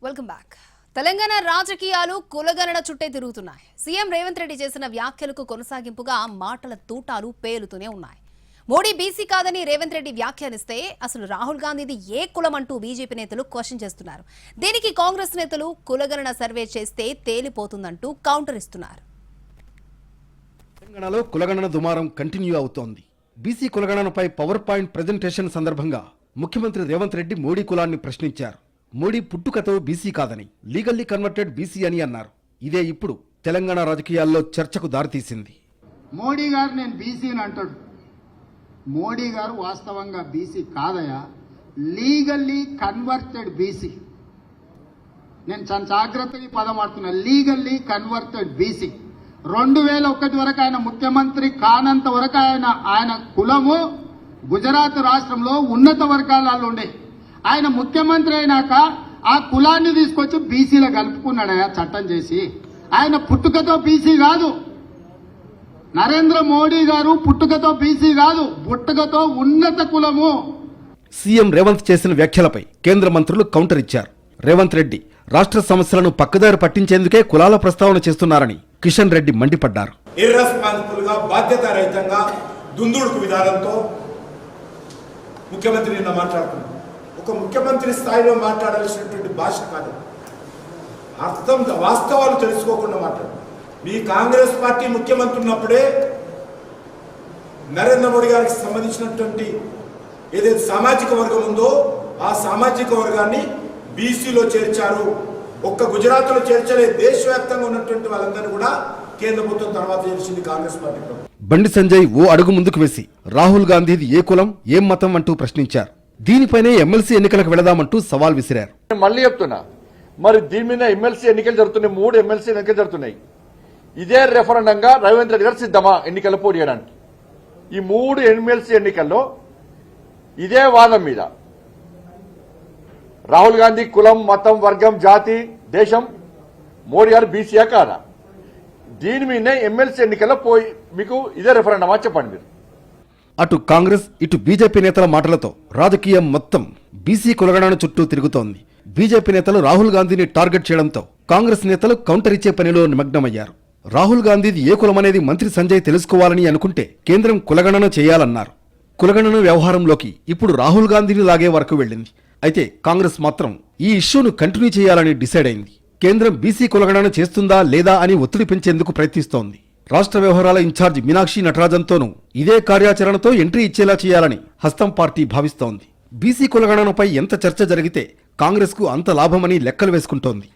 Welcome back. Telangana రాజకీయాలు కులగణన చుట్టే తిరుగుతున్నాయి. సీఎం రేవంత్ రెడ్డి చేసిన వ్యాఖ్యలకు కొనసాగింపుగా మాటల తూటాలు పేలుతూనే ఉన్నాయి. మోడీ బీసీ కాదని రేవంత్ రెడ్డి వ్యాఖ్యానిస్తే అసలు రాహుల్ గాంధీది ఏ కులం అంటూ బీజేపీ నేతలు క్వశ్చన్ చేస్తున్నారు. దీనికి కాంగ్రెస్ నేతలు కులగణన సర్వే చేస్తే తేలిపోతుందంటూ కౌంటర్ ఇస్తున్నారు. తెలంగాణలో కులగణన దుమారం కంటిన్యూ అవుతోంది. బీసీ కులగణనపై పవర్ పాయింట్ ప్రెజెంటేషన్ సందర్భంగా ముఖ్యమంత్రి రేవంత్ రెడ్డి మోడీ కులాన్ని ప్రశ్నించారు. మోడీ పుట్టుకతో బీసీ కాదని లీగల్లీ కన్వర్టెడ్ బీసీ అని అన్నారు. ఇదే ఇప్పుడు తెలంగాణ రాజకీయాల్లో చర్చకు దారితీసింది. మోడీ గారు నేను బీసీ అని అంటాడు. మోడీ గారు వాస్తవంగా బీసీ కాదయా, లీగల్లీ కన్వర్టెడ్ బీసీ. నేను చాలా జాగ్రత్తగా పదం ఆడుతున్నా, లీగల్లీ కన్వర్టెడ్ బీసీ. 2001 వరకు ఆయన ముఖ్యమంత్రి కానంత వరకు ఆయన కులము గుజరాత్ రాష్ట్రంలో ఉన్నత వర్గాలలో ఉండే. ఆయన ముఖ్యమంత్రి అయినాక ఆ కులాన్ని తీసుకొచ్చి బీసీలో కలుపుకున్నాడయా చట్టం చేసి. ఆయన పుట్టుకతో బీసీ కాదు. నరేంద్ర మోడీ గారు పుట్టుకతో బీసీ కాదు, పుట్టుకతో ఉన్నత కులము. సీఎం రేవంత్ చేసిన వ్యాఖ్యలపై కేంద్ర మంత్రులు కౌంటర్ ఇచ్చారు. రేవంత్ రెడ్డి రాష్ట్ర సమస్యలను పక్కదారి పట్టించేందుకే కులాల ప్రస్తావన చేస్తున్నారని కిషన్ రెడ్డి మండిపడ్డారు. ఇర్రెస్పాన్సిబుల్ గా బాధ్యతారహితంగా దుందుడుకు విధానంతో ముఖ్యమంత్రి నిన్న మాట్లాడుతున్నారు. ఒక ముఖ్యమంత్రి స్థాయిలో మాట్లాడాల్సినటువంటి భాష కాదు, అర్థం వాస్తవాలు తెలుసుకోకుండా మాట్లాడు. మీ కాంగ్రెస్ పార్టీ ముఖ్యమంత్రి ఉన్నప్పుడే నరేంద్ర మోడీ గారికి సంబంధించినటువంటి ఏదైతే సామాజిక వర్గం ఉందో ఆ సామాజిక వర్గాన్ని బీసీలో చేర్చారు. ఒక్క గుజరాత్లో చేర్చలే, దేశవ్యాప్తంగా ఉన్నటువంటి వాళ్ళందరినీ కూడా కేంద్ర ప్రభుత్వం తర్వాత చేర్చింది కాంగ్రెస్ పార్టీ. బండి సంజయ్ ఓ అడుగు ముందుకు వేసి రాహుల్ గాంధీది ఏ కులం ఏం మతం అంటూ ప్రశ్నించారు. దీనిపైనే ఎమ్మెల్సీ ఎన్నికలకు వెళదామంటూ సవాల్ విసిరారు. మళ్ళీ చెప్తున్నా, మరి దీని మీద ఎమ్మెల్సీ ఎన్నికలు జరుగుతున్నాయి, 3 ఎమ్మెల్సీ ఎన్నికలు జరుగుతున్నాయి. ఇదే రెఫరెండంగా రేవంత్ రెడ్డి గారు సిద్ధమా ఎన్నికల్లో పోటీ చేయడానికి? ఈ 3 ఎమ్మెల్సీ ఎన్నికల్లో ఇదే వాదం మీద రాహుల్ గాంధీ కులం, మతం, వర్గం, జాతి, దేశం, మోడీ గారు బీసీయా కాదా? దీని మీదనే ఎమ్మెల్సీ ఎన్నికల్లో పోయి మీకు ఇదే రెఫరెండమా చెప్పండి మీరు. అటు కాంగ్రెస్ ఇటు బీజేపీ నేతల మాటలతో రాజకీయం మొత్తం బీసీ కులగణన చుట్టూ తిరుగుతోంది. బీజేపీ నేతలు రాహుల్ గాంధీని టార్గెట్ చేయడంతో కాంగ్రెస్ నేతలు కౌంటర్ ఇచ్చే పనిలో నిమగ్నమయ్యారు. రాహుల్ గాంధీది ఏ కులమనేది మంత్రి సంజయ్ తెలుసుకోవాలని అనుకుంటే కేంద్రం కులగణన చేయాలన్నారు. కులగణన వ్యవహారంలోకి ఇప్పుడు రాహుల్ గాంధీని లాగే వరకు వెళ్ళింది. అయితే కాంగ్రెస్ మాత్రం ఈ ఇష్యూను కంటిన్యూ చేయాలని డిసైడ్ అయింది. కేంద్రం బీసీ కులగణన చేస్తుందా లేదా అని ఒత్తిడి పెంచేందుకు ప్రయత్నిస్తోంది. రాష్ట్ర వ్యవహారాల ఇన్ఛార్జ్ మీనాక్షి నటరాజన్తోనూ ఇదే కార్యాచరణతో ఎంట్రీ ఇచ్చేలా చేయాలని హస్తం పార్టీ భావిస్తోంది. బీసీ కులగణనపై ఎంత చర్చ జరిగితే కాంగ్రెస్కు అంత లాభమని లెక్కలు వేసుకుంటోంది.